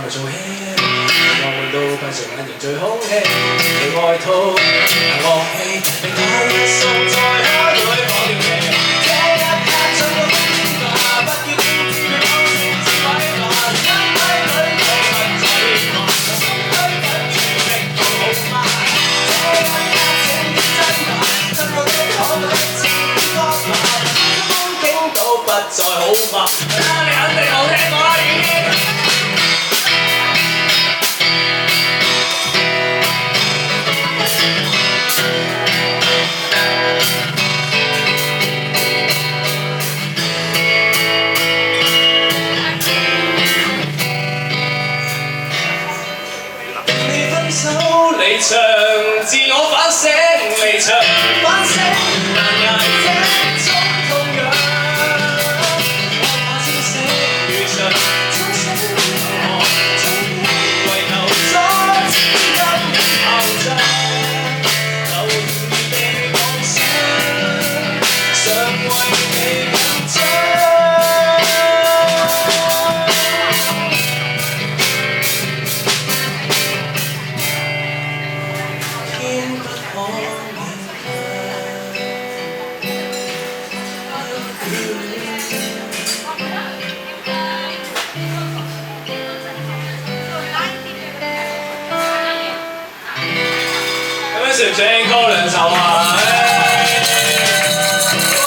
咪做戲，我悶到閉上眼仍最好戲，你愛套樂器，令我一心在海裏放掉你。這一刻像個風吧，不要點知佢偷聲自毀吧，心底裏我不在意嘛，心虛不住逼到好嗎？這一刻請認真吧，真我都可對自己講吧，風景都不再好嗎？你肯定冇聽過啦已經。離場，自我反省，離場反省，難捱這種痛癢。我怕清醒如常，清醒我為求再次跟你翱翔，留言地妄想，常為你緊張。咁樣算唔算 call 兩首啊？